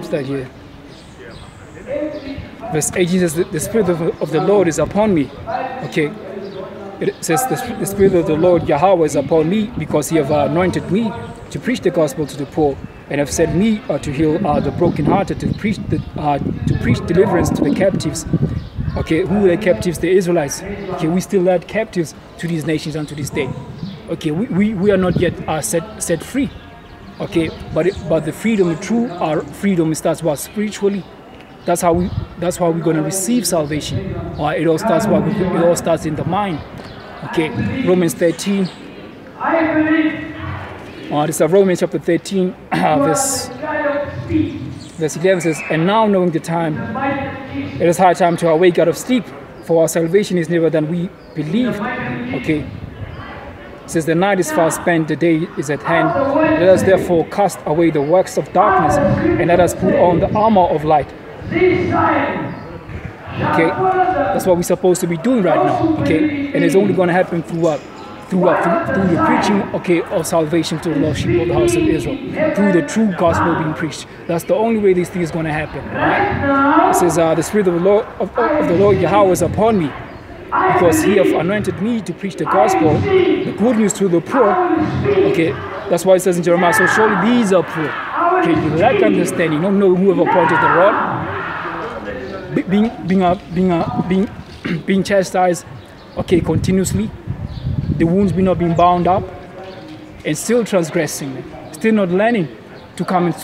what's that here? Verse 18 says, the Spirit of the Lord is upon me. Okay. It says, the Spirit of the Lord Yahweh is upon me, because he have anointed me to preach the gospel to the poor, and have sent me to heal the brokenhearted, to preach deliverance to the captives. Okay, who are the captives? The Israelites. Okay, we still led captives to these nations unto this day. Okay, we are not yet set free. Okay, but the freedom, the true freedom starts what? Spiritually. That's how we're going to receive salvation. It all starts in the mind. Okay, Romans 13. This is Romans chapter 13, verse 11 says, and now knowing the time, it is high time to awake out of sleep, for our salvation is nearer than we believed. Okay. It says the night is fast spent, the day is at hand. Let us therefore cast away the works of darkness, and let us put on the armor of light. Okay, that's what we're supposed to be doing right now. Okay, and it's only going to happen through what? Through the preaching, okay, of salvation to the lost sheep of the house of Israel, through the true gospel being preached. That's the only way this thing is going to happen. Right? It says, the Spirit of the Lord Yahweh is upon me, because he have anointed me to preach the gospel, the good news to the poor. Okay, that's why it says in Jeremiah, so surely these are poor. Okay, you lack understanding, don't know who have appointed the rod, being chastised, okay, continuously. The wounds be not being bound up, and still transgressing, still not learning to come and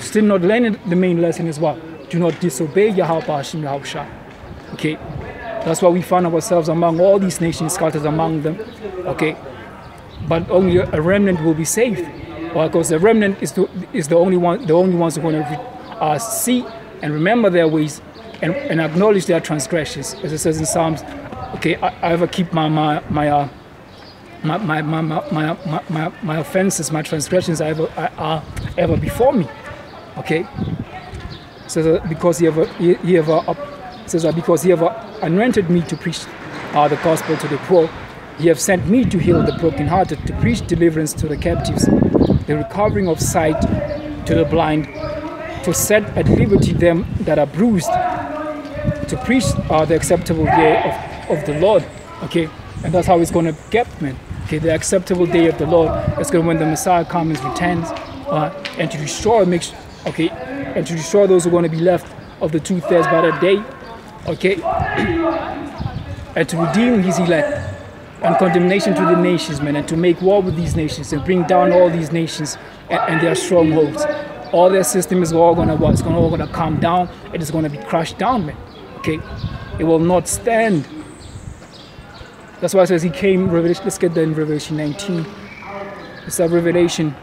still not learning the main lesson as well. Do not disobey Yahawah. Okay, that's why we find ourselves among all these nations scattered among them. Okay, but only a remnant will be saved, because the remnant is the only ones who are going to see and remember their ways and acknowledge their transgressions, as it says in Psalms. Okay, I ever keep my offenses, my transgressions are ever before me. Okay, so because he have anointed me to preach the gospel to the poor, he have sent me to heal the brokenhearted, to preach deliverance to the captives, the recovering of sight to the blind, to set at liberty them that are bruised, to preach the acceptable day of the Lord. Okay, and that's how it's going to get, man. Okay, the acceptable day of the Lord is going to when the Messiah comes and returns, and to destroy, and to destroy those who are going to be left of the 2/3 by that day. Okay, and to redeem his elect, and condemnation to the nations, man, and to make war with these nations and bring down all these nations and their strongholds. All their system is all going to what? It's all going to come down. It is going to be crushed down, man. Okay, it will not stand. That's why it says he came, Revelation. Let's get that in Revelation 19. It's a Revelation.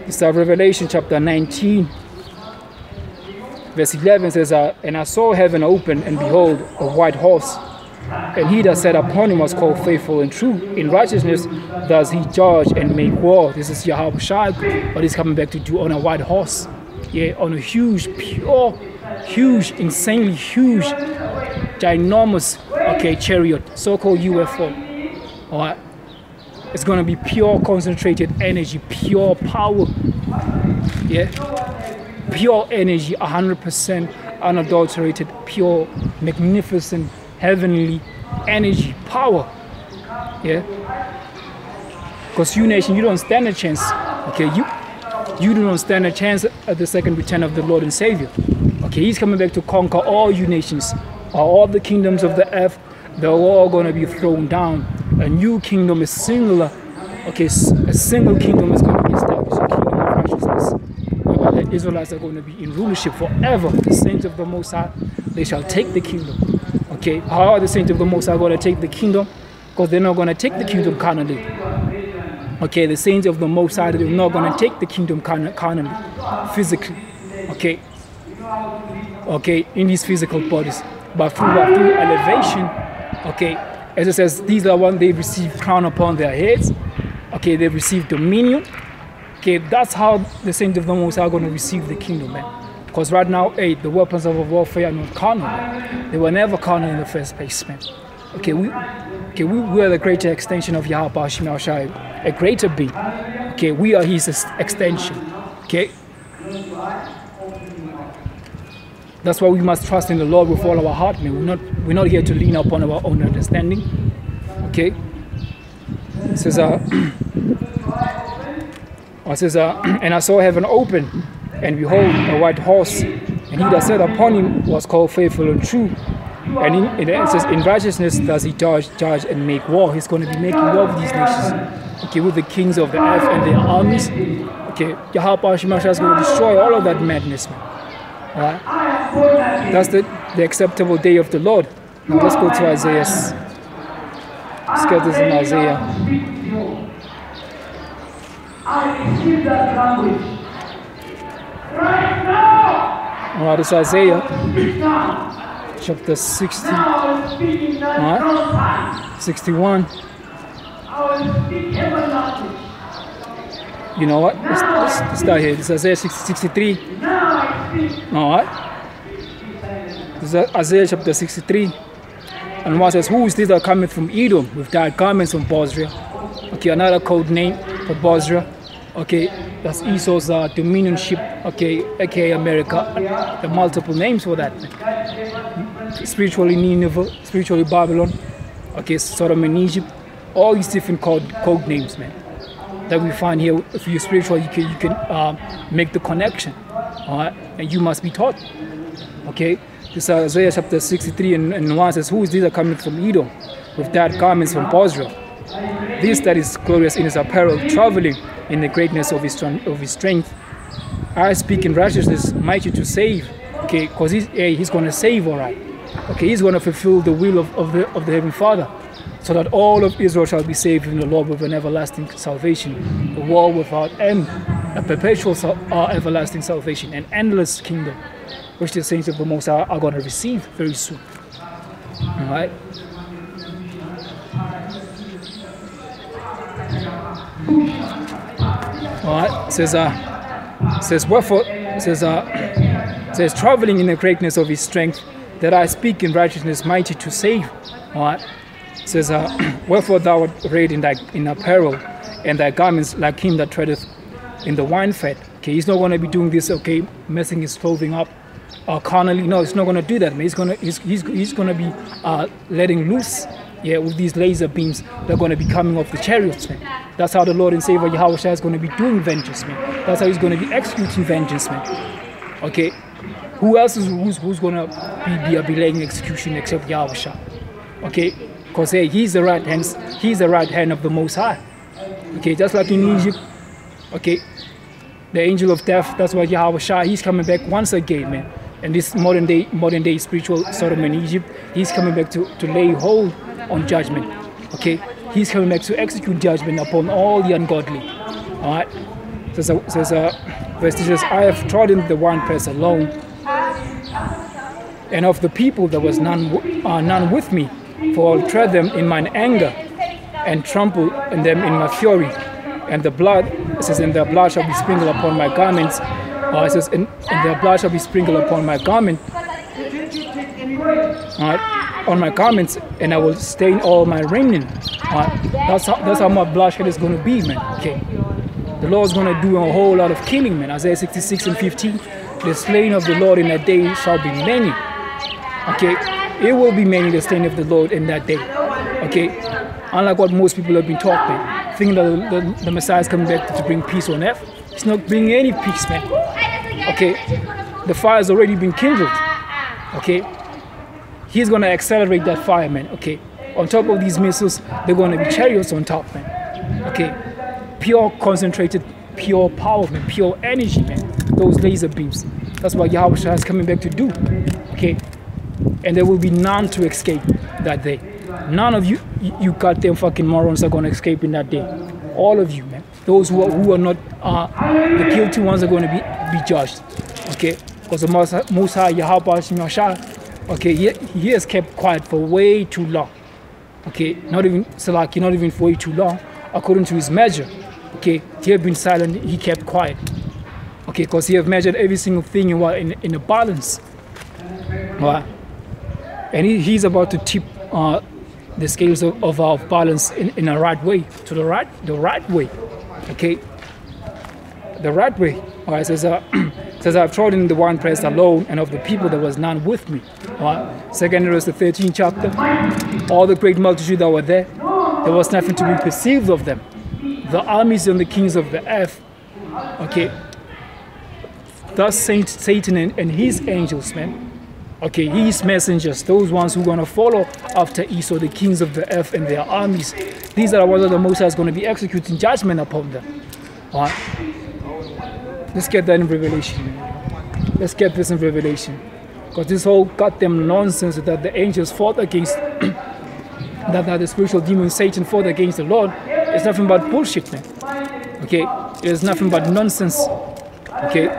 It's a Revelation chapter 19. Verse 11 says, and I saw heaven open, and behold, a white horse. And he that sat upon him was called Faithful and True. In righteousness does he judge and make war. This is Yahawah, but he's coming back to do on a white horse. Yeah, on a huge, pure, huge, insanely huge, ginormous, okay, chariot, so-called UFO. All right, it's gonna be pure, concentrated energy, pure power. Yeah, pure energy, 100% unadulterated, pure, magnificent, heavenly energy, power. Yeah, because you nation, you don't stand a chance. Okay, you do not stand a chance at the second return of the Lord and Savior. Okay, he's coming back to conquer all you nations, all the kingdoms of the earth. They're all going to be thrown down. A new kingdom is singular. Okay, a single kingdom is going to be established, a kingdom of righteousness, whereby the Israelites are going to be in rulership forever. The saints of the Most High, they shall take the kingdom. Okay, how are the saints of the Most High going to take the kingdom? Because they're not going to take the kingdom carnally. Okay, the saints of the Most High, they're not going to take the kingdom carnally, physically. Okay, okay, in these physical bodies, but through elevation. Okay, as it says, these are one they receive crown upon their heads. Okay, they receive dominion. Okay, that's how the saints of the Most High are going to receive the kingdom, man. Because right now, hey, the weapons of our warfare are not carnal, man. They were never carnal in the first place, man. Okay, we are the greater extension of Yahawah. a greater being. Okay, we are his extension. Okay, that's why we must trust in the Lord with all our heart, man. We're not here to lean upon our own understanding. Okay, it says and I saw heaven open, and behold, a white horse, and he that sat upon him was called Faithful and True. And it says, in righteousness does he judge and make war. He's going to be making war with these nations. Okay, with the kings of the earth and their armies. Okay, YAHAWADAH is going to destroy all of that madness, man. Alright? That's the acceptable day of the Lord. Now let's go to Isaiah. Let's get this in Isaiah. Alright, it's Isaiah chapter 60. Alright, 61. You know what? Let's start here. It's Isaiah 63. Alright. This is Isaiah chapter 63. And one says, who is this that cometh from Edom with dyed garments from Bozrah? Okay, another code name for Bozrah. Okay, that's Esau's dominion ship. Okay, aka America. There are multiple names for that. Spiritually Nineveh, spiritually Babylon. Okay, Sodom and Egypt. All these different code names, man, that we find here. If you're spiritual, you can make the connection. Alright, and you must be taught. Okay, this is Isaiah chapter 63 and 1 says, who is this that cometh from Edom with dyed garments from Bozrah? This that is glorious in his apparel, traveling in the greatness of his strength. I speak in righteousness, mighty to save. Okay, because he's going to save, all right. Okay, he's going to fulfill the will of the Heavenly Father, so that all of Israel shall be saved in the Lord with an everlasting salvation, a world without end, a perpetual everlasting salvation, an endless kingdom, which the saints of the Most High are going to receive very soon. All right. Alright, says wherefore, says traveling in the greatness of his strength, that I speak in righteousness, mighty to save. Alright, says wherefore thou art arrayed in apparel, and thy garments like him that treadeth in the wine fat. Okay, he's not going to be doing this. Okay, messing his clothing up carnally. No, he's not going to do that, man. He's going to be letting loose. Yeah, with these laser beams, they're going to be coming off the chariots, man. That's how the Lord and Savior YAHAWADAH is going to be doing vengeance, man. That's how he's going to be executing vengeance, man. Okay, who else is who's going to be laying execution except YAHAWADAH? Okay, because hey, he's the right hand of the Most High. Okay, just like in Egypt. Okay, the angel of death. That's why YAHAWADAH, he's coming back once again, man. And this modern day spiritual Sodom and Egypt, he's coming back to lay hold on judgment. Okay, he's coming back to execute judgment upon all the ungodly. All right, says verse 2 says, I have trodden the winepress alone, and of the people there was none with me, for I'll tread them in mine anger and trample on them in my fury. And the blood, it says, and their blood shall be sprinkled upon my garments. It says, and their blood shall be sprinkled upon my garment. On my garments, and I will stain all my raiment. That's how my bloodshed is going to be, man. Okay, the Lord's going to do a whole lot of killing, man. Isaiah 66 and 15. The slain of the Lord in that day shall be many. Okay, it will be many, the slain of the Lord in that day. Okay, unlike what most people have been taught, man, thinking that the Messiah is coming back to bring peace on earth. He's not bringing any peace, man. Okay, the fire has already been kindled. Okay, he's going to accelerate that fire, man. Okay, on top of these missiles, they're going to be chariots on top, man. Okay, pure concentrated, pure power, man, pure energy, man. Those laser beams. That's what YAHAWADAH is coming back to do. Okay, and there will be none to escape that day. None of you goddamn fucking morons are going to escape in that day. All of you, man. Those who are not the guilty ones are going to be judged. Okay, because the Most High YAHAWADAH, okay, he has kept quiet for way too long. Okay, not even Salaki, not even for way too long, according to his measure. Okay, he have been silent, he kept quiet. Okay, because he have measured every single thing in a balance. And he's about to tip the scales of our balance in a right way, to the right way. Okay, the right way. All right, says says I've trodden the winepress alone, and of the people there was none with me. All right, 2 Esdras the 13th chapter. All the great multitude that were there was nothing to be perceived of them. The armies and the kings of the earth. Okay, thus Satan and his angels, man. Okay, his messengers, those ones who are going to follow after Esau, the kings of the earth and their armies. These are the ones that the Most High is going to be executing judgment upon them. All right. Let's get that in Revelation. Let's get this in Revelation. Because this whole goddamn nonsense that the angels fought against, that the spiritual demon Satan fought against the Lord, it's nothing but bullshit, man. Okay, it is nothing but nonsense. Okay,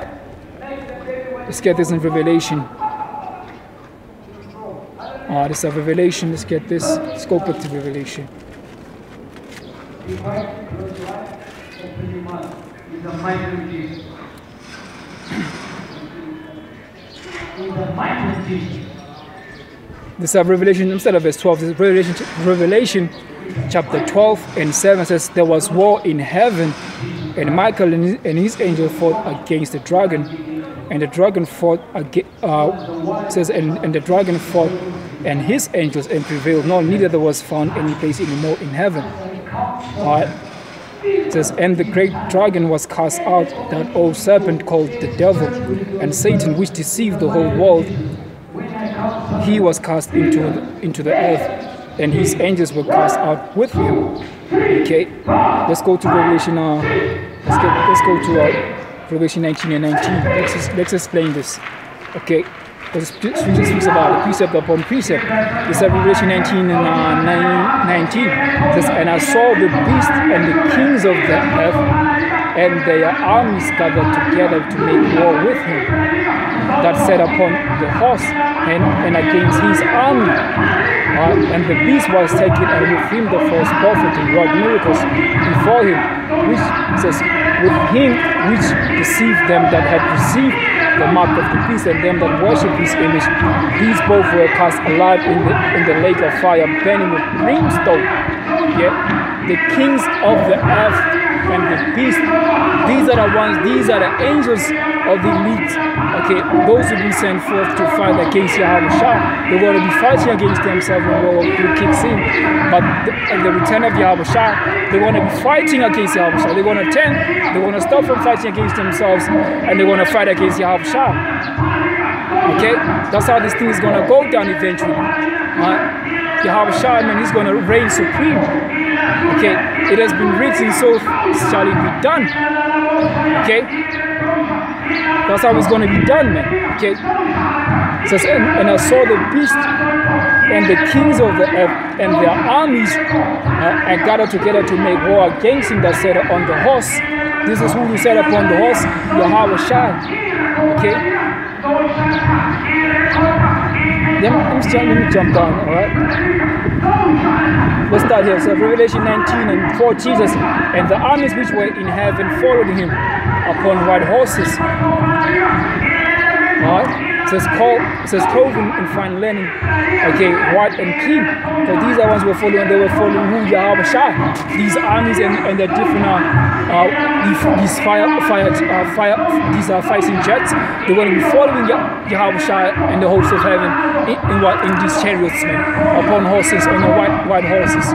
let's get this in Revelation. This is a Revelation. Let's get this. Let's go back to Revelation. This is Revelation, instead of verse 12, this is Revelation chapter 12 and 7 says, there was war in heaven, and Michael and his angel fought against the dragon, and the dragon fought says, and the dragon fought and his angels and prevailed not, neither there was found any place anymore in heaven. It says, and the great dragon was cast out, that old serpent called the devil and Satan, which deceived the whole world. He was cast into the earth, and his angels were cast out with him. Okay, let's go to Revelation. Let's go to Revelation 19 and 19. Let's explain this. Okay, because Scripture speaks about precept upon precept. It's Revelation 19 and 19. It says, and I saw the beast and the kings of the earth and their armies gathered together to make war with him that sat upon the horse and against his army. And the beast was taken, and with him the false prophet, and wrought miracles before him, which says, with him which deceived them that had received the mark of the beast, and them that worship his image. These both were cast alive in the lake of fire, burning with brimstone. Yeah, the kings of the earth and the beast. These are the ones. These are the angels of the elite. Okay, those will be sent forth to fight against YAHAWADAH. They're going to be fighting against themselves when World War III kicks in. But at the return of YAHAWADAH, they're going to be fighting against YAHAWADAH. They're going to turn. They're going to stop from fighting against themselves, and they're going to fight against YAHAWADAH. Okay, that's how this thing is going to go down eventually. YAHAWADAH, man, he's going to reign supreme. Okay, it has been written, so shall it be done. Okay, that's how it's going to be done, man. Okay, it says, and I saw the beast and the kings of the earth and their armies and gathered together to make war against him that sat on the horse. This is who sat upon the horse, YAHAWADAH. Okay. Let me jump down, alright? Let's start here. So Revelation 19 and 14 says, and the armies which were in heaven followed him upon white horses. Alright? It says clothing in fine linen, okay, white and clean. So these are ones who were following, they were following who? YAHAWADAH. These armies and the different these fighting jets, they're going to be following YAHAWADAH and the hosts of heaven in these chariots, man, upon horses, on the white horses.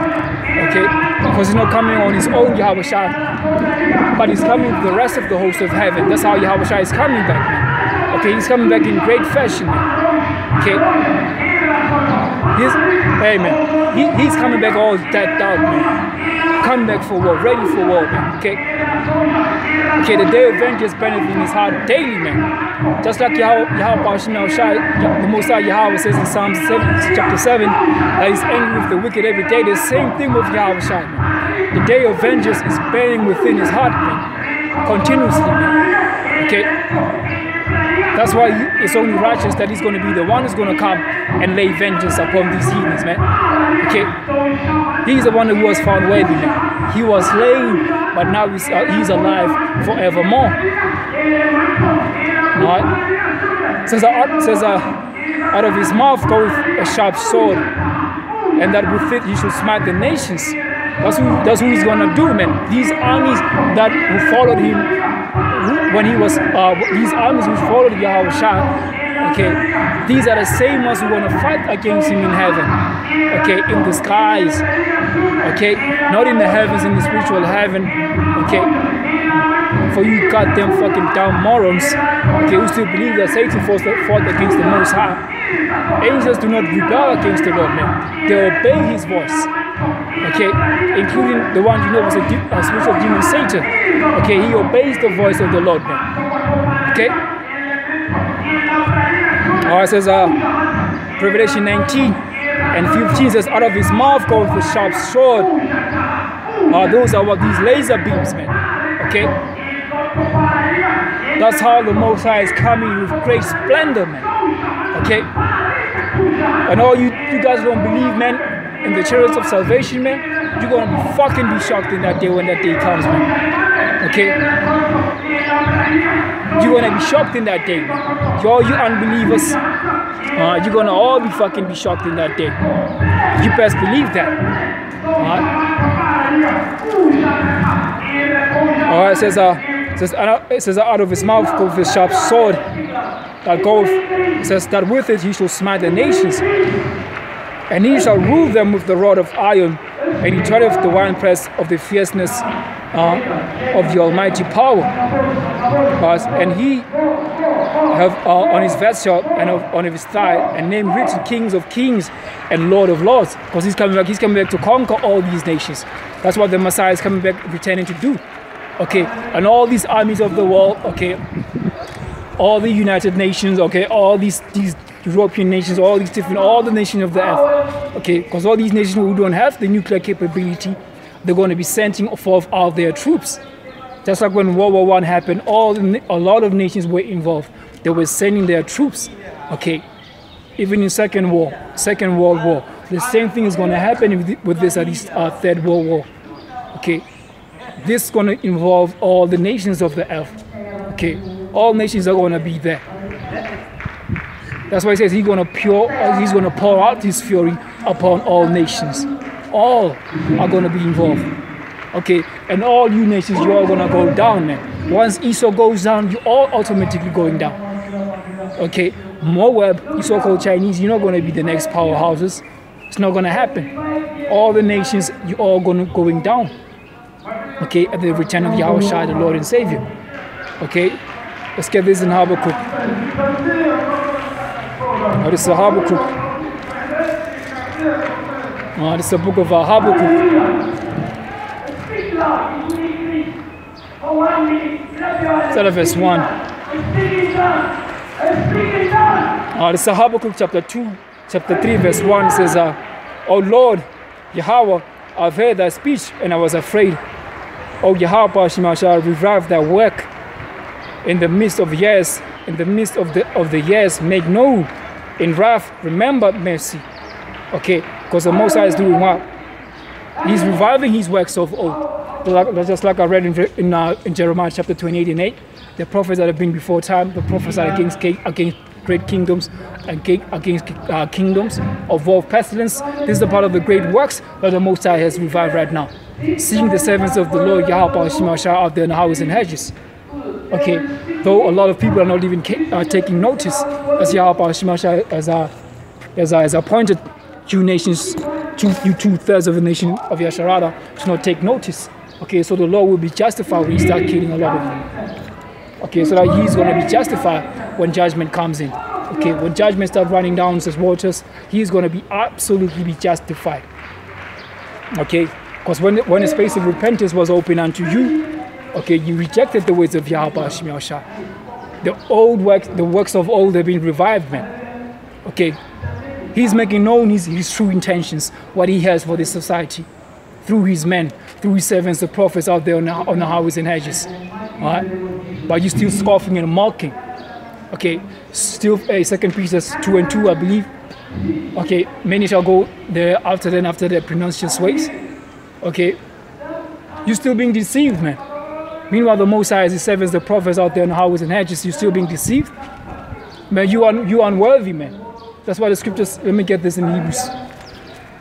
Okay, because he's not coming on his own, YAHAWADAH, but he's coming with the rest of the host of heaven. That's how YAHAWADAH is coming back, man. Okay, he's coming back in great fashion, man. Okay, he's coming back all decked out, man. Coming back for war, ready for war, man. Okay, the day of vengeance burneth in his heart daily, man. Just like YAHAWADAH, the Most High Yahweh says in Psalm chapter 7, that he's angry with the wicked every day. The same thing with YAHAWADAH, man. The day of vengeance is burning within his heart, man. Continuously, man. Okay. That's why it's only righteous that he's going to be the one who's going to come and lay vengeance upon these heathens, man. Okay? He's the one who was found worthy, man. He was slain, but now he's alive forevermore. Alright? Says out of his mouth goeth a sharp sword. and that with it he should smite the nations. That's who he's gonna do, man. These armies that who followed him when he was these armies who followed Yahawadah, okay, these are the same ones who want to fight against him in heaven, okay, in the skies, okay, not in the heavens, in the spiritual heaven, okay. For you goddamn fucking down morons, okay, who still believe that Satan fought against the Most High. Angels do not rebel against the Lord, man. They obey his voice, okay, including the one you know was a spiritual demon, Satan. Okay, he obeys the voice of the Lord, man. Okay. It says Revelation 19 and 15 says, out of his mouth goes the sharp sword. Those are what these laser beams, man. Okay. That's how the Most High is coming with great splendor, man. Okay. And all you guys don't believe, man, in the chariots of salvation, man, you're gonna be shocked in that day when that day comes, man. Okay. You're gonna be shocked in that day, man. All you unbelievers, you're gonna all be shocked in that day. You best believe that. Alright, it says out of his mouth goes the sharp sword that goes, it says that with it he shall smite the nations, and he shall rule them with the rod of iron, and he treadeth the winepress of the fierceness of the almighty power. And he have on his vesture and on his thigh and named written Kings of Kings and Lord of Lords, because he's coming back to conquer all these nations. That's what the Messiah is coming back returning to do. Okay, and all these armies of the world, okay, all the United Nations, okay, all these European nations, all the nations of the earth, okay, because all these nations who don't have the nuclear capability, they're going to be sending forth all their troops. Just like when World War I happened, a lot of nations were involved. They were sending their troops, okay. Even in Second World War, the same thing is going to happen with this Third World War, okay. This is going to involve all the nations of the earth, okay. All nations are going to be there. That's why he says he's going to pour out his fury upon all nations. All are going to be involved, okay. And all you nations, you're all going to go down, man. Once Esau goes down, you're all automatically going down, okay. Moab, you so-called Chinese, you're not going to be the next powerhouses. It's not going to happen. All the nations, you're all going down, okay, at the return of Yahawadah, the Lord and Savior. Okay, let's get this in Habakkuk. This is Habakkuk. This is the book of Habakkuk. Start of verse 1. This is Habakkuk chapter 3, verse 1 says, O Lord, Yahweh, I've heard thy speech and I was afraid. O Yahweh, revive thy work in the midst of years, in the midst of the years, make known in wrath, remember mercy. Okay, because the Most High is doing what? He's reviving his works of old. Just like I read in Jeremiah chapter 28 and 8, the prophets that have been before time, the prophets that against great kingdoms and against kingdoms of war, pestilence. This is a part of the great works that the Most High has revived right now. Seeing the servants of the Lord Yahawadah out there in the highways and hedges. Okay, though a lot of people are not even taking notice, as Yahawadah has appointed you nations, you 2/3 of the nation of Yasharada should not take notice. Okay, so the Lord will be justified when he starts killing a lot of them. Okay, so that he's going to be justified when judgment comes in. Okay, when judgment starts running down his waters, he's going to be absolutely justified. Okay, because when the space of repentance was open unto you, okay, you rejected the ways of Yahawadah. The old works, the works of old have been revived, man. Okay, he's making known his true intentions, what he has for this society, through his men, through his servants, the prophets out there on the highways and hedges. All right, but you're still scoffing and mocking. Okay, still 2 Peter 2 and 2, I believe. Okay, many shall go there after their pernicious ways. Okay, you're still being deceived, man. Meanwhile, the Most High, his servants, the prophets out there in the highways and hedges, you're still being deceived. Man, you are unworthy, man. That's why the scriptures, let me get this in Hebrews.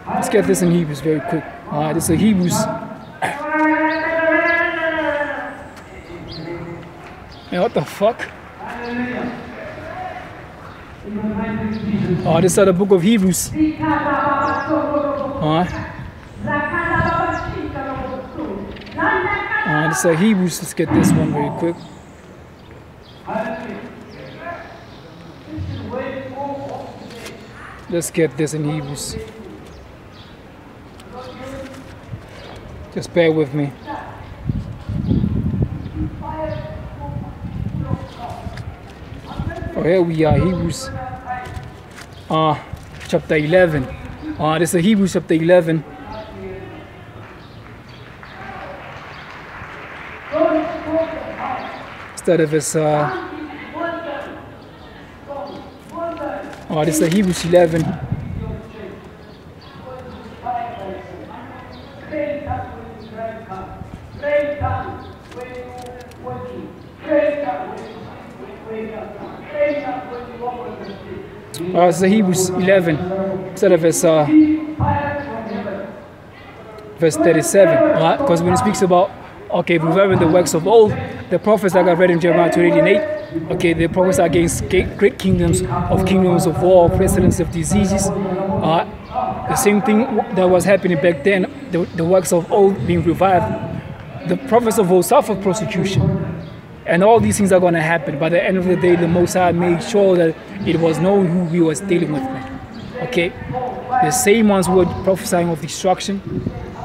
Let's get this in Hebrews very quick. Alright, this is Hebrews. Man, what the fuck? Oh, this is the book of Hebrews. Alright. This is Hebrews. Let's get this one very quick. Let's get this in Hebrews. Just bear with me. Oh, here we are, Hebrews chapter 11. This is Hebrews chapter 11. Start of verse. This is Hebrews 11. This is Hebrews 11, instead of verse 37. Because when it speaks about, okay, reviving the works of old, the prophets like I read in Jeremiah 28, okay, the prophets are against great kingdoms of war, pestilence of diseases. The same thing that was happening back then, the works of old being revived. The prophets of old suffered persecution. And all these things are going to happen. By the end of the day, the Most High made sure that it was known who we was dealing with. Okay? The same ones who were prophesying of destruction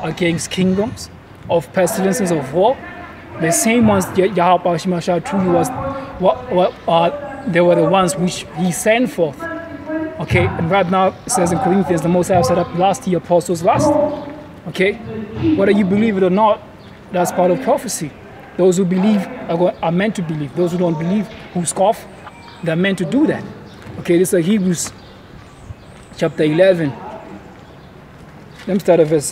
against kingdoms, of pestilences, of war. The same ones YAHAWADAH truly was, they were the ones which he sent forth. Okay? And right now, it says in Corinthians, the Most High set up last, the apostles last. Okay? Whether you believe it or not, that's part of prophecy. Those who believe are meant to believe. Those who don't believe, who scoff, they're meant to do that. Okay, this is Hebrews chapter 11. Let me start at verse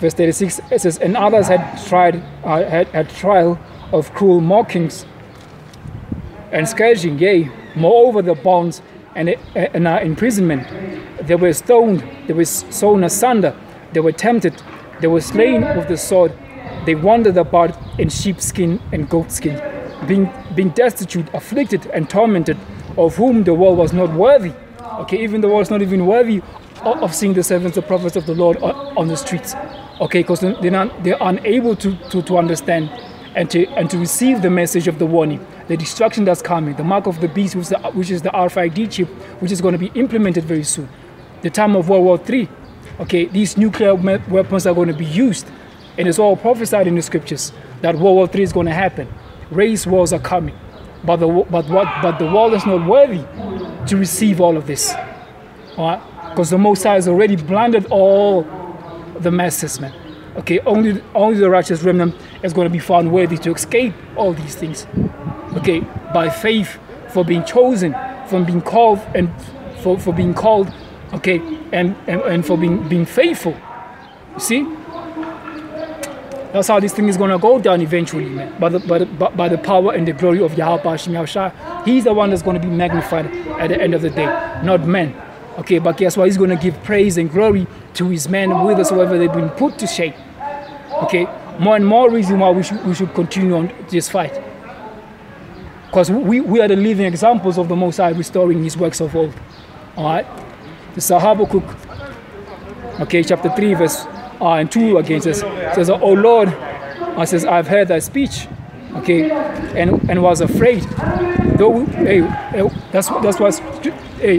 36. It says, and others had trial of cruel mockings and scourging, yea, moreover the bonds and imprisonment. They were stoned, they were sawn asunder, they were tempted, they were slain with the sword. They wandered about in sheepskin and goatskin, being destitute, afflicted, and tormented, of whom the world was not worthy. Okay, even the world is not even worthy of seeing the servants, the prophets of the Lord on the streets. Okay, because they're unable to understand and to receive the message of the warning, the destruction that's coming, the mark of the beast, which is the RIFID chip, which is going to be implemented very soon. The time of World War III. Okay, these nuclear weapons are going to be used. And it's all prophesied in the scriptures that World War III is going to happen. Race wars are coming. But the world is not worthy to receive all of this. Because the Most High has already blinded all the masses, man. Okay, only the righteous remnant is going to be found worthy to escape all these things. Okay, by faith, for being chosen, from being called, and for being called, okay, and for being faithful. You see? That's how this thing is going to go down eventually, man. By the power and the glory of Yahweh. He's the one that's going to be magnified at the end of the day, not men. Okay, but guess what? He's going to give praise and glory to his men whithersoever they've been put to shame. Okay, more and more reason why we should continue on this fight. Because we are the living examples of the Most High restoring his works of old. Alright? This is Habakkuk. Okay, chapter 3, verse and 2 again says, "O Lord, I says, I've heard thy speech, okay, and was afraid." Though, that's what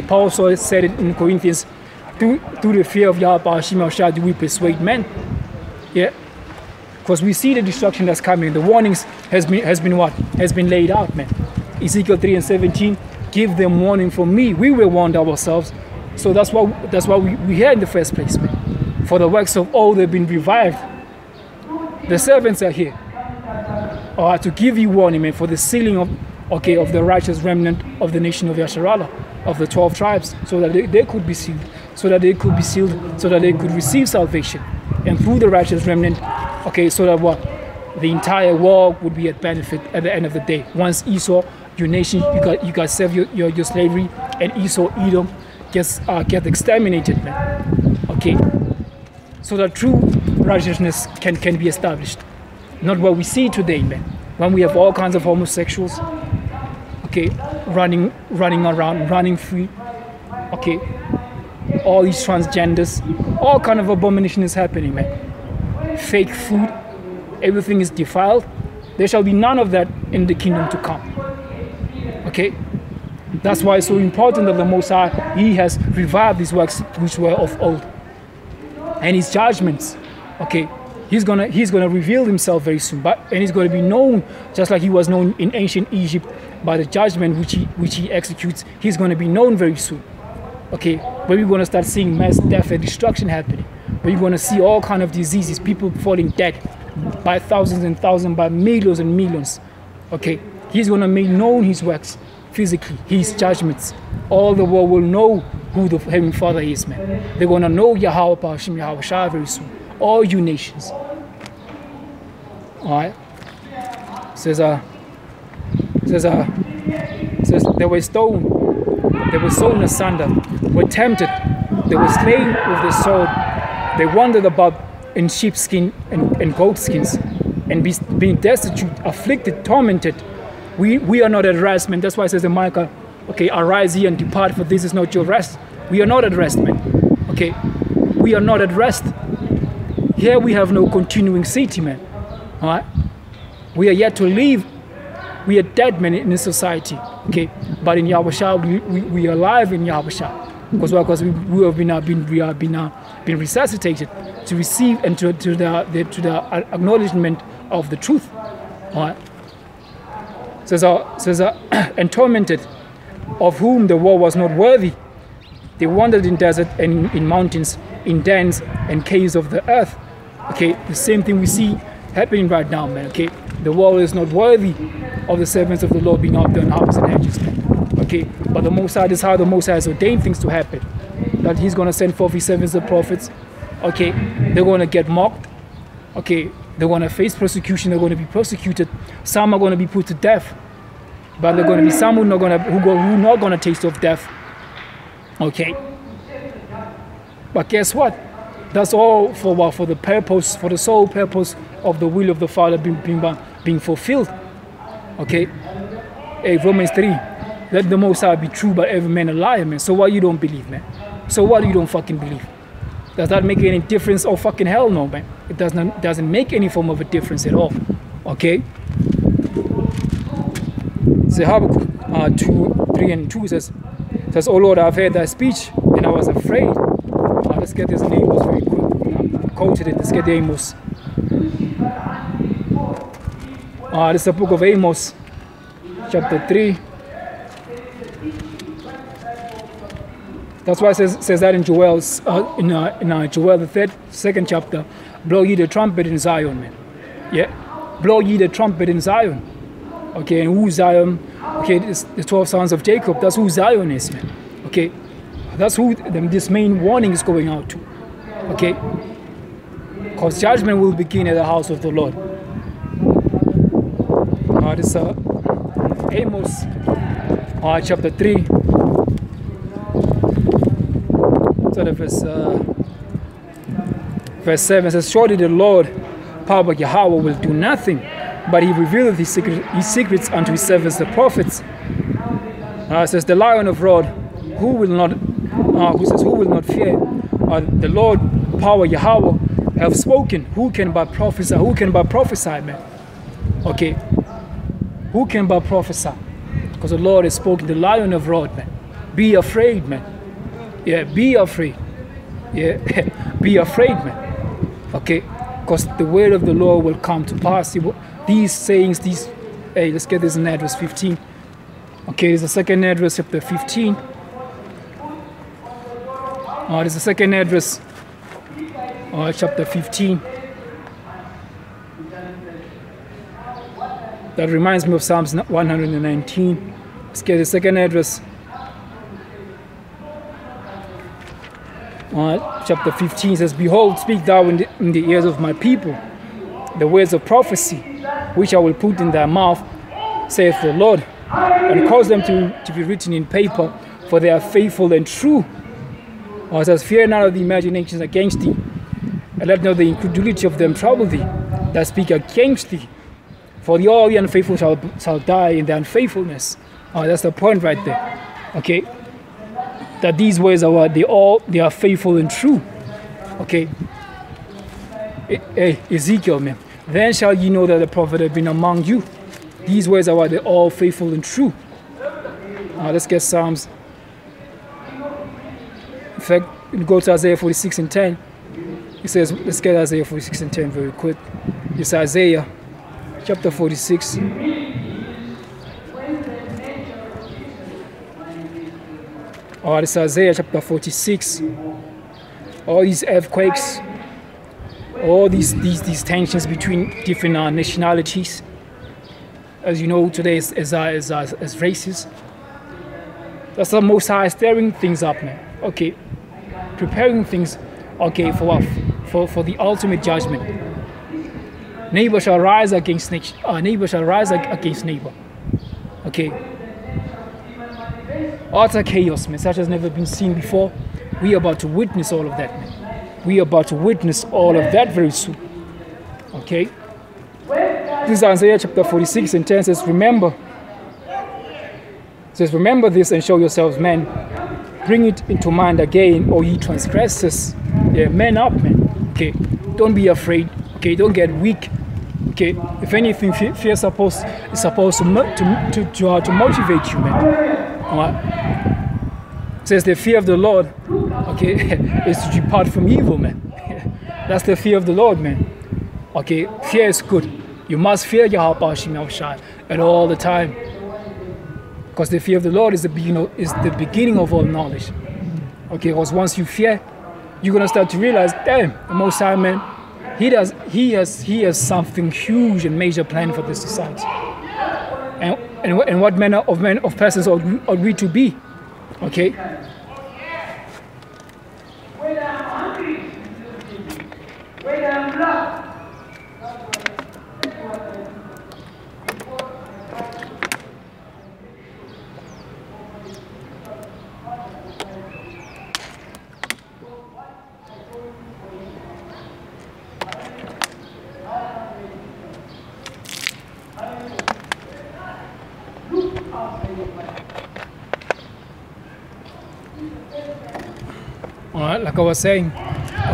Paul also said it in Corinthians. Through the fear of Yahweh do we persuade men. Yeah, because we see the destruction that's coming. The warnings has been laid out, man. Ezekiel 3:17, give them warning from me. We will warn ourselves. So that's why we here in the first place, man. For the works of old have been revived. The servants are here. To give you warning, man, for the sealing of the righteous remnant of the nation of Yasharallah, of the 12 tribes, so that they could be sealed, so that they could receive salvation. And through the righteous remnant, okay, so that what? The entire world would be at benefit at the end of the day. Once Esau, your nation, you got serve your slavery, and Esau, Edom, get exterminated, man. Okay, so that true righteousness can be established, not what we see today, man. When we have all kinds of homosexuals, okay, running around, running free, okay, all these transgenders, all kind of abomination is happening, man. Fake food, everything is defiled. There shall be none of that in the kingdom to come. Okay, that's why it's so important that the Most High, He has revived these works which were of old, and His judgments. Okay, He's gonna reveal Himself very soon, and He's gonna be known just like He was known in ancient Egypt by the judgment which He executes. He's gonna be known very soon. Okay, where we're gonna start seeing mass death and destruction happening, where you're gonna see all kind of diseases, people falling dead by thousands and thousands, by millions and millions. Okay, He's gonna make known His works physically, His judgments. All the world will know who the Heavenly Father is, man. They're gonna know YAHAWADAH very soon. All you nations. All right. Says they were stoned, they were sown asunder, were tempted, they were slain with the sword. They wandered about in sheepskin and goatskins, and being destitute, afflicted, tormented. We are not at rest, man. That's why it says in Micah, okay, arise ye and depart, for this is not your rest. We are not at rest, man. Okay, we are not at rest. Here we have no continuing city, man. All right, we are yet to live. We are dead men in this society. Okay, but in Yahushua we are alive in Yahushua, because we have been resuscitated to receive and to the acknowledgement of the truth. All right. Says and tormented, of whom the world was not worthy. They wandered in desert and in mountains, in dens and caves of the earth. Okay, the same thing we see happening right now, man. Okay, the world is not worthy of the servants of the Lord being out there on houses and hedges, man. Okay, but the Most High, this is how the Most High has ordained things to happen. That He's gonna send forth His servants, the prophets. Okay, they're gonna get mocked. Okay, they're gonna face persecution. They're gonna be persecuted. Some are gonna be put to death, but there are gonna be some who are not gonna taste of death. Okay, but guess what? That's all for what? For the purpose, for the sole purpose of the will of the Father being fulfilled. Okay, hey, Romans 3, let the Most High be true, but every man a liar, man. So what you don't believe, man? So what you don't fucking believe? Does that make any difference? Oh, fucking hell no, man. It doesn't make any form of a difference at all. Okay. So Habakkuk 2:3-2 says, "Oh Lord, I've heard thy speech, and I was afraid." Let's get this in Amos very quick. Quoted it. Let's get the Amos. This is the book of Amos, chapter 3. That's why it says that in Joel, in Joel the second chapter, blow ye the trumpet in Zion, man. Yeah, blow ye the trumpet in Zion. Okay, and who Zion? Okay, the 12 sons of Jacob. That's who Zion is, man. Okay, that's who this main warning is going out to. Okay, because judgment will begin at the house of the Lord. This is Amos, chapter 3. Verse 7 says, "Surely the Lord, power Yahweh, will do nothing, but He revealeth His secrets unto His servants the prophets." It says, "The Lion of Rod, who will not fear? The Lord, power Yahweh, have spoken. Who can but prophesy? Who can but prophesy, man? Okay, who can but prophesy? Because the Lord has spoken. The Lion of Rod, man. Be afraid, man. Yeah, be afraid. Yeah, be afraid, man. Okay, because the word of the Lord will come to pass. These sayings, hey, let's get this in address 15. Okay, there's the second address, chapter 15. There's the second address, chapter 15. That reminds me of Psalms 119. Let's get the second address. Chapter 15 says, "Behold, speak thou in the ears of my people the words of prophecy, which I will put in their mouth, saith the Lord, and cause them to be written in paper, for they are faithful and true. Or it says, fear none of the imaginations against thee, and let not the incredulity of them trouble thee that speak against thee. For all the unfaithful shall die in their unfaithfulness. That's the point right there. Okay? That these words are what? They are faithful and true. Okay? Hey, Ezekiel, man. Then shall ye know that the prophet have been among you. These words are what? They're all faithful and true. Let's get Psalms. In fact, go to Isaiah 46:10. It says, let's get Isaiah 46:10 very quick. It's Isaiah chapter 46. It's Isaiah chapter 46. All these earthquakes, all these tensions between different nationalities. As you know, today is races. That's the Most High stirring things up, man. Okay, preparing things. Okay, for what? For the ultimate judgment. Neighbor shall rise against neighbor shall rise against neighbor. Okay. Utter chaos, man, such as never been seen before. We are about to witness all of that, man. We are about to witness all of that very soon. Okay. This is Isaiah chapter 46:10 says, remember. It says, remember this and show yourselves men. Bring it into mind again, O ye transgressors. Yeah, man up, man. Okay. Don't be afraid. Okay, don't get weak. Okay. If anything, fear is supposed to motivate you, man. Alright. It says the fear of the Lord, okay, is to depart from evil, man. That's the fear of the Lord, man. Okay, fear is good. You must fear YAHAWADAH at all the time. Because the fear of the Lord is the beginning of all knowledge. Okay, because once you fear, you're gonna start to realize, damn, the Most High, man, He has something huge and major planned for this society. And what manner of persons ought we to be? Okay. Alright, like I was saying,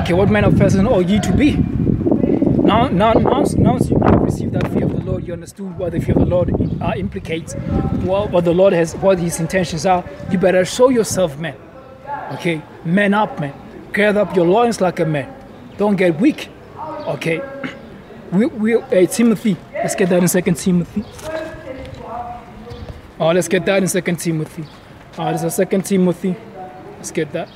okay, what manner of person ought ye to be? Now you have received that fear of the Lord, you understood what the fear of the Lord implicates, what the Lord has, what His intentions are. You better show yourself, man. Okay, man up, man. Gird up your loins like a man. Don't get weak. Okay. Timothy. Let's get that in 2 Timothy. Let's get that in 2 Timothy. This is 2 Timothy. Let's get that.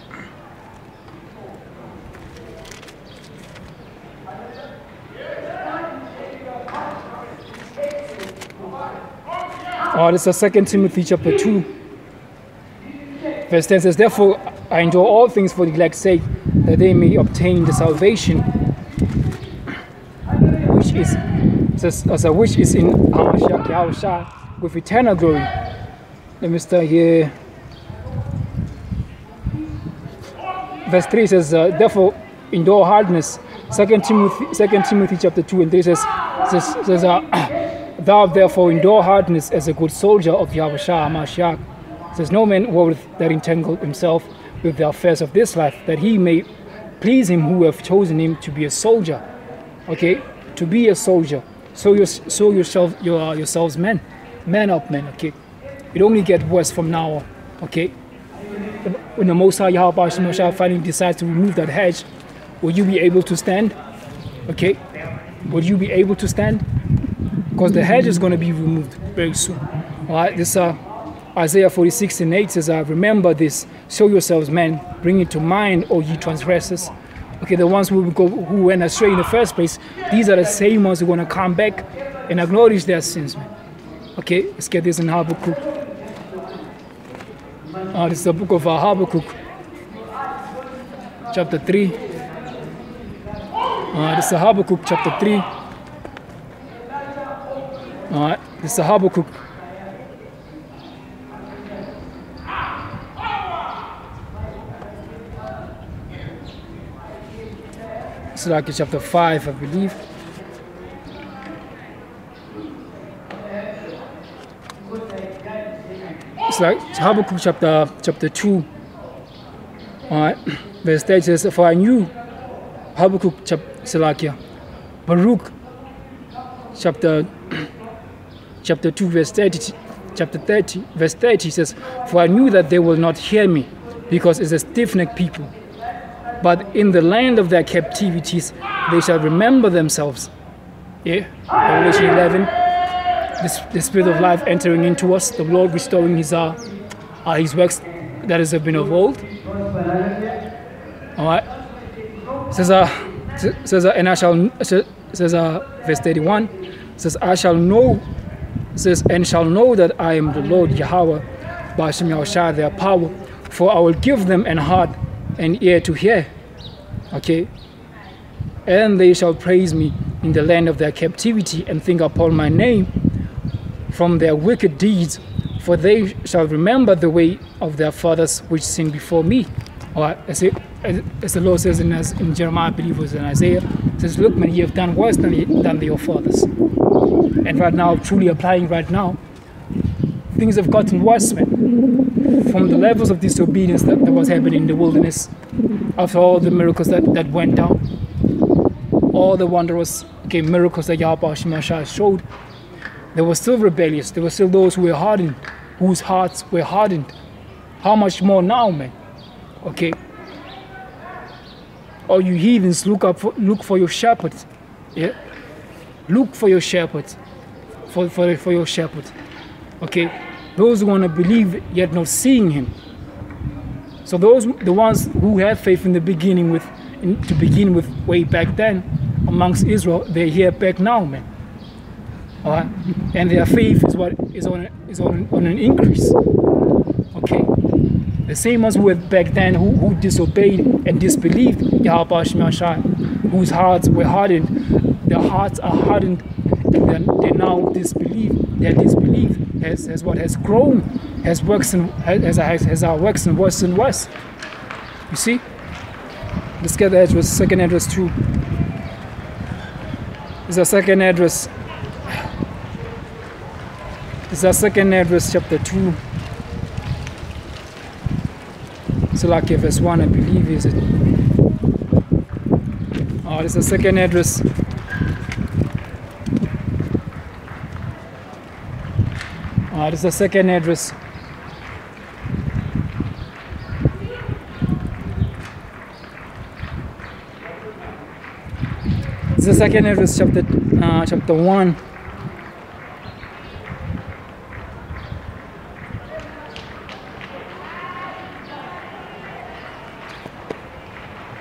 This is 2 Timothy chapter 2. Verse 10 says, therefore I endure all things for the elect's sake, that they may obtain the salvation which is in HaMashiach with eternal glory. Let me start here. Verse 3 says, therefore endure hardness. 2 Timothy chapter 2 and 3 says thou therefore endure hardness as a good soldier of YAHAWADAH. Says no man worth that entangle himself with the affairs of this life, that he may please him who have chosen him to be a soldier. Okay, to be a soldier. So yourselves men. Man up, men. Okay, it only gets worse from now on. Okay, when the Most High YAHAWADAH finally decides to remove that hedge, will you be able to stand? Okay, will you be able to stand? Because the hedge is going to be removed very soon. All right, this Isaiah 46:8 says, remember this, show yourselves men, bring it to mind, O ye transgressors. Okay, the ones who went astray in the first place, these are the same ones who are going to come back and acknowledge their sins, man. Okay, let's get this in Habakkuk. This is the book of Habakkuk, chapter 3. This is Habakkuk, chapter 3. Alright, this is Habakkuk. like chapter 5, I believe. It's like Habakkuk chapter 2. Alright, verse 30 says, for I knew, Habakkuk Baruch chapter 2 verse 30, chapter 30 verse 30 says, for I knew that they will not hear me, because it's a stiff-necked people. But in the land of their captivities they shall remember themselves. Yeah, Revelation 11, the Spirit of life entering into us, the Lord restoring his works that has been of old. Alright. Says and I shall says verse 31 says I shall know, says and shall know that I am the Lord Yahweh by Hashem Yahushua their power, for I will give them an heart and ear to hear. Okay. And they shall praise me in the land of their captivity, and think upon my name from their wicked deeds, for they shall remember the way of their fathers which sinned before me. Or as the Lord says in Jeremiah, I believe it was in Isaiah, it says, look man, ye have done worse than your fathers. And right now, truly applying right now, things have gotten worse, man. From the levels of disobedience that was happening in the wilderness, after all the miracles that went down, all the wondrous miracles that Yahweh showed, they were still rebellious. There were still those who were hardened, whose hearts were hardened. How much more now, man? Okay. All you heathens, look for your shepherd. Yeah. Look for your shepherd. For your shepherd. Okay. Those who want to believe yet not seeing him. So the ones who had faith in the beginning to begin with way back then amongst Israel, they're here back now, man. All right. And their faith is on an increase. Okay. The same ones who were back then who disobeyed and disbelieved Yahweh Shemashai, whose hearts were hardened, their hearts are hardened, and they now disbelieve. Their disbelief has grown, has works and worse and worse. You see? Let's get the address, second address 2. It's a second address. It's a second address, chapter 2. So like verse 1, I believe, is it? Oh, it's a second address. Oh, it's a second address. It's the second address, chapter 1.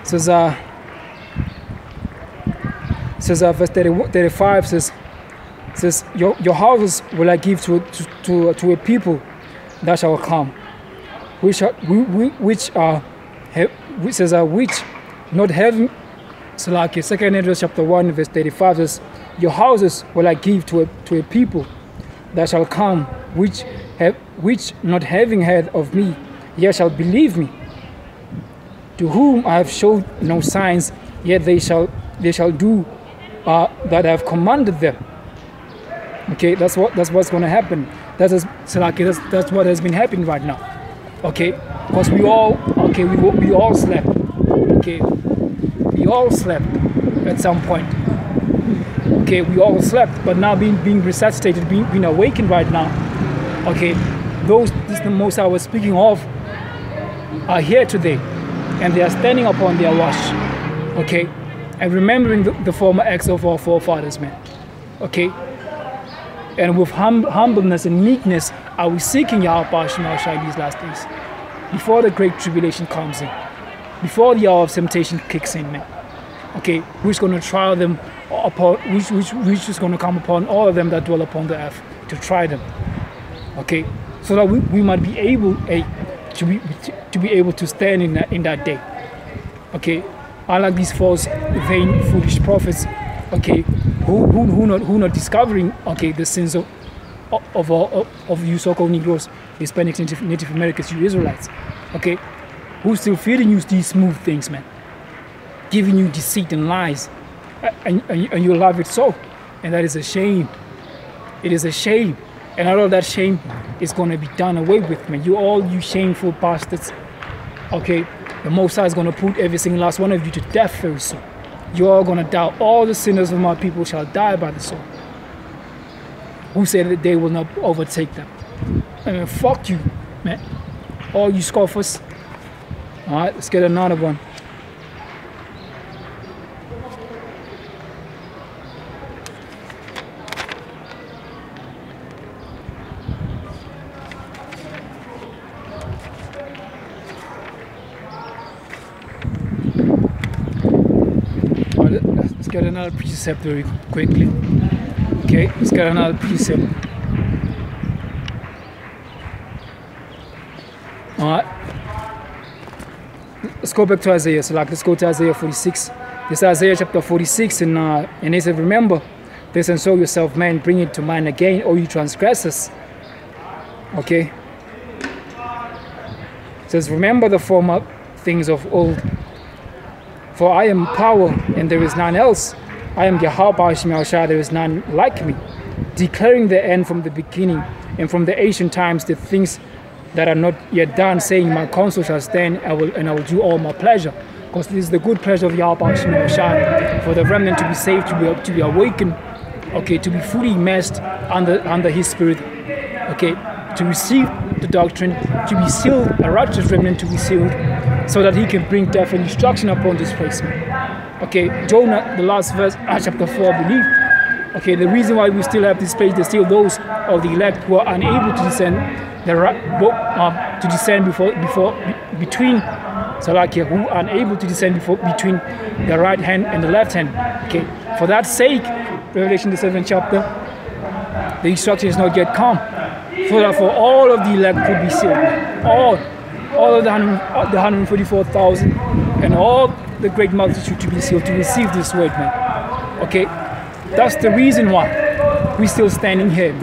Says verse 35 says your houses will I give to a people that shall come, which not having. So like second address chapter 1 verse 35 says, your houses will I give to a people that shall come, which not having heard of me, yet shall believe me, to whom I have showed no signs, yet they shall do that I have commanded them. Okay, that's what's going to happen. That's what has been happening right now. Okay, because we all slept. Okay, we all slept at some point. Okay, we all slept, but now being resuscitated, being awakened right now. Okay, this is the most I was speaking of are here today, and they are standing upon their watch. Okay, and remembering the former acts of our forefathers, man. Okay, and with humbleness and meekness are we seeking Yahweh Shemashai these last days, before the great tribulation comes in, before the hour of temptation kicks in, man. Okay, which is going to trial them upon, which is going to come upon all of them that dwell upon the earth, to try them. Okay, so that we might be able to be able to stand in that day. Okay, unlike these false, vain, foolish prophets. Okay, who not discovering, okay, the sins of you so-called Negroes, Hispanics, Native Americans, you Israelites. Okay, who's still feeding you these smooth things, man. giving you deceit and lies, and you love it so, and that is a shame. It is a shame, and all of that shame is going to be done away with, man. You shameful bastards. Okay, the Most High is going to put every single last one of you to death very soon. You're all going to die. All the sinners of my people shall die by the sword. Who said that they will not overtake them? I mean, fuck you, man. All you scoffers. All right, let's get another one. Let's get another precept very quickly. Okay, let's get another precept. Alright. Let's go back to Isaiah. So let's go to Isaiah 46. This is Isaiah chapter 46, and it says, remember this and show yourself, man, bring it to mind again, O you transgressors. Okay. It says, remember the former things of old. For I am power, and there is none else. I am YAHAWADAH, there is none like me, declaring the end from the beginning, and from the ancient times the things that are not yet done, saying, my counsel shall stand, I will do all my pleasure. Because this is the good pleasure of YAHAWADAH, for the remnant to be saved, to be awakened, okay, to be fully immersed under His Spirit, okay, to receive the doctrine, to be sealed, a righteous remnant to be sealed, so that He can bring death and destruction upon this place, man. Okay, Jonah, the last verse, chapter 4, I believe. Okay, the reason why we still have this place, there's still those of the elect who are unable to descend between Salakia, who are unable to descend between the right hand and the left hand. Okay, for that sake, Revelation the 7th chapter, the instruction is not yet come, so that for all of the elect could be sealed, all of the 144,000 and all the great multitude to be sealed, to receive this word, man. Okay, that's the reason why we're still standing here.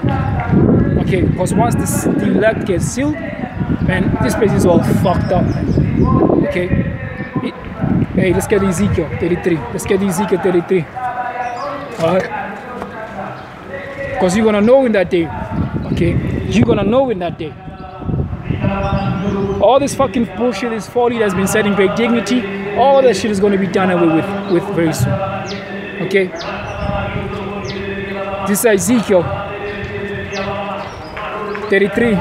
Okay, because once the elect gets sealed, man, this place is all fucked up, man. Okay, hey, let's get Ezekiel 33. Let's get Ezekiel 33. Alright, because you're gonna know in that day. Okay, you're gonna know in that day. All this fucking bullshit, this folly that's been said in great dignity, all that shit is going to be done away with very soon. Okay? This is Ezekiel 33.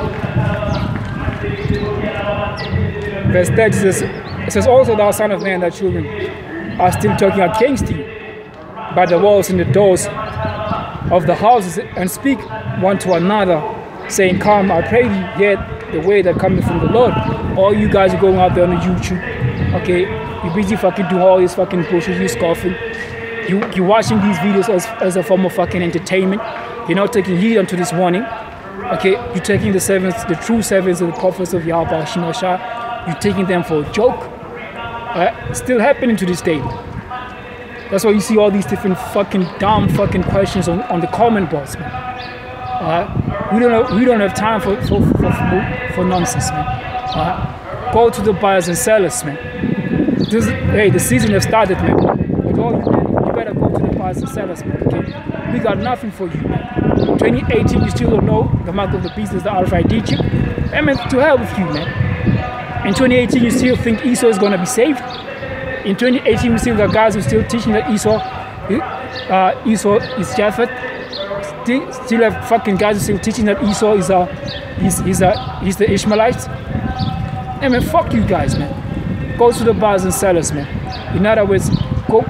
Verse 30 says, it says, also thou son of man, thy children are still talking against thee by the walls and the doors of the houses, and speak one to another, saying, come, I pray thee, yet the way that cometh from the Lord. All you guys are going out there on the YouTube, okay, you're busy fucking doing all this fucking bullshit, you scoffing, you're watching these videos as a form of fucking entertainment. You're not taking heed unto this warning, okay, you're taking the true servants of the prophets of YAHAWADAH, you're taking them for a joke. It's still happening to this day. That's why you see all these different fucking dumb fucking questions on the comment boards, man. We don't have time for nonsense, man. Go to the buyers and sellers, man. Hey, the season has started, man. But all you better go to the buyers and sellers, man. Okay? We got nothing for you, man. 2018, you still don't know the mark of the beast is the RIFID chip. I mean, to hell with you, man. In 2018, you still think Esau is gonna be saved. In 2018, we still got guys who still teaching that Esau is Japheth. Still have fucking guys who still teaching that Esau is the Ishmaelites. I mean, fuck you guys, man. Go to the buyers and sellers, man. In other words, go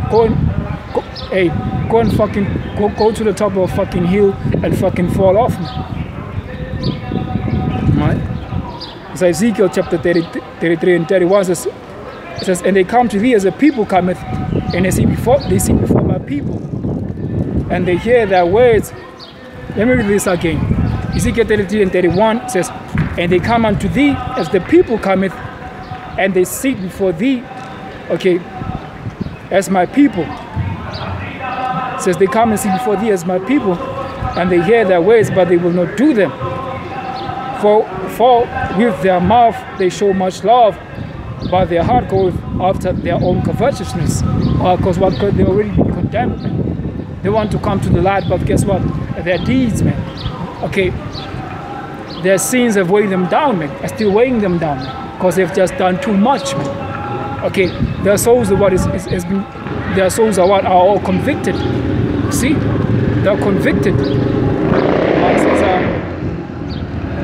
and fucking go to the top of a fucking hill and fucking fall off, man. Right? It's Ezekiel chapter 33 and 31 says, it says, and they come to thee as a people cometh, and they see before my people, and they hear their words. Let me read this again. Ezekiel 33 and 31 says, and they come unto thee as the people cometh, and they sit before thee, okay, as my people. It says they come and sit before thee as my people, and they hear their words, but they will not do them. For with their mouth they show much love, but their heart goeth after their own covetousness, because what could they already be condemned, man. They want to come to the light, but guess what? Their deeds, man. Okay, their sins have weighed them down, man. Are still weighing them down, man, because they've just done too much, man. Okay, their souls are what their souls are what are all convicted. See, they're convicted.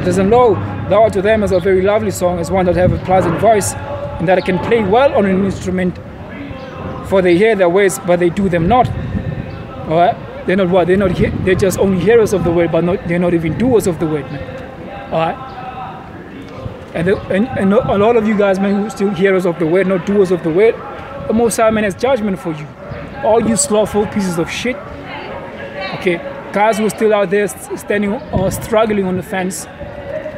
There's a law, thou to them is a very lovely song, as one that have a pleasant voice, and that can play well on an instrument. For they hear their words, but they do them not. All right, they're not what? They're just only hearers of the word, but they're not even doers of the word, man. All right. And a lot of you guys, man, who are still hearers of the word, not doers of the word, the Most High, man, has judgment for you. All you slothful pieces of shit. Okay, guys who are still out there standing or struggling on the fence,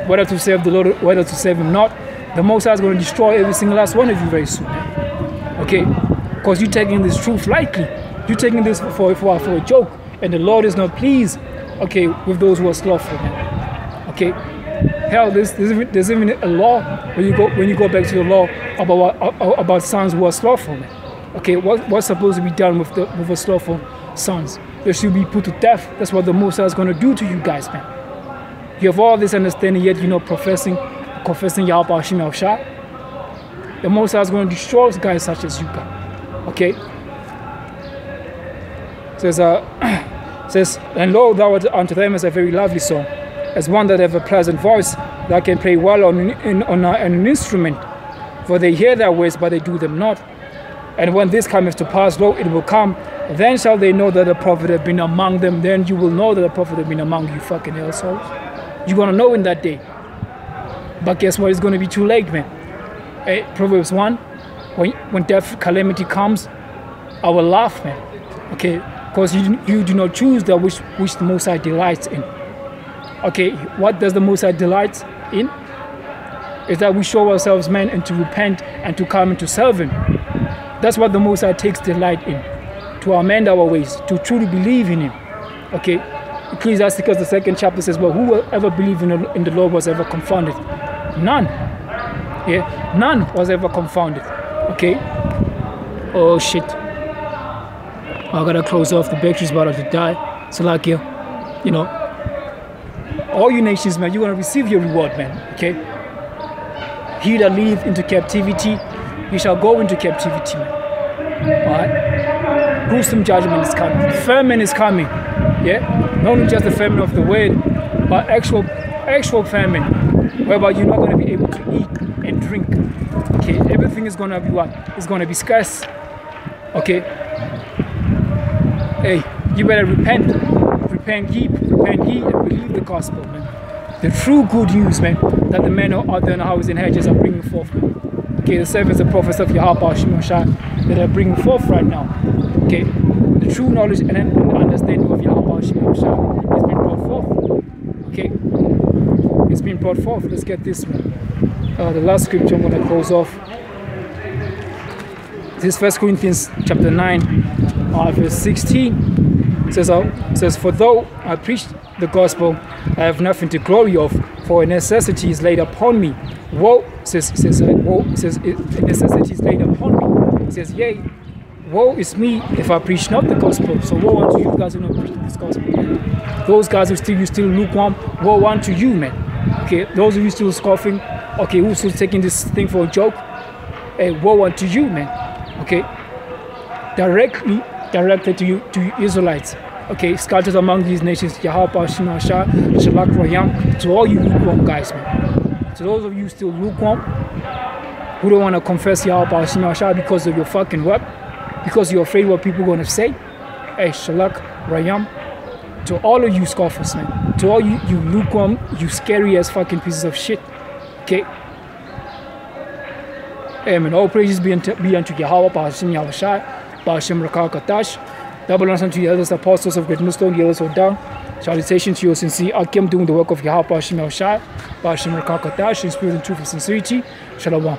whether to serve the Lord, whether to serve Him not, the Most High is going to destroy every single last one of you very soon. Okay, because you're taking this truth lightly. You're taking this for a joke, and the Lord is not pleased. Okay, with those who are slothful, man. Okay. Hell, there's even a law when you go back to the law about sons who are slothful, man. Okay, what's supposed to be done with the slothful sons? They should be put to death. That's what the Most High is going to do to you guys, man. You have all this understanding, yet you're not confessing Yahawah. The Most High is going to destroy guys such as you guys. Okay. Says, and lo, thou art unto them as a very lovely song, as one that have a pleasant voice, that can play well on an instrument. For they hear their words, but they do them not. And when this cometh to pass, lo, it will come. Then shall they know that the prophet have been among them. Then you will know that the prophet have been among you, fucking assholes. You're going to know in that day. But guess what? It's going to be too late, man. Hey, Proverbs 1, when death, calamity comes, I will laugh, man. Okay, because you do not choose that which the Most High delights in. Okay, what does the Most High delight in? Is that we show ourselves, man, and to repent and to come and to serve Him. That's what the Most High takes delight in. To amend our ways, to truly believe in Him. Okay, Ecclesiasticus, the 2nd chapter says, well, whoever believed in the Lord was ever confounded? None. Yeah, none was ever confounded. Okay. Oh shit. I gotta close off. The battery's about to die. So like you know, all you nations, man, you're gonna receive your reward, man. Okay. He that leadeth into captivity, he shall go into captivity, man. Alright? Gruesome judgment is coming. Famine is coming. Yeah? Not only just the famine of the word, but actual famine, whereby you're not going to be able to eat and drink. Okay? Everything is going to be what? It's going to be scarce. Okay? Hey, you better repent. Repent ye, and believe the gospel, man. The true good news, man, that the men out there in the houses and hedges are bringing forth, man. Okay, the servants and prophets of YAHAWADAH that are bringing forth right now. Okay, the true knowledge and understanding of YAHAWADAH has been brought forth. Okay, it's been brought forth. Let's get this one. The last scripture I'm going to close off. This is 1 Corinthians chapter 9, verse 16. It says, for though I preach the gospel, I have nothing to glory of, for a necessity is laid upon me. Woe, necessity is laid upon me. It says, yea, woe is me if I preach not the gospel. So woe unto you guys who not preach this gospel. Those guys who still lukewarm, woe unto you, man. Okay, those of you still scoffing, okay, who's still taking this thing for a joke, hey, woe unto you, man. Okay, directed to you Israelites. Okay, scattered among these nations, YAHAWADAH, to all you lukewarm guys, man. To those of you still lukewarm, who don't want to confess YAHAWADAH because of your fucking what? Because you're afraid what people are going to say. Hey, Shalak Rayam. To all of you scoffers, man. To all you lukewarm, you scary ass fucking pieces of shit. Okay. Amen. All praises be unto Yahawah, Ba'ashem Yahushua, Ba'ashem Rakakatash. Double honors unto the elders, apostles of Great Millstone, the elders of down. Salutations to your sincere Akim doing the work of Yahawah, Ba'ashem Yahushua, Ba'ashem Rakakatash, in spirit and truth and sincerity. Shalom.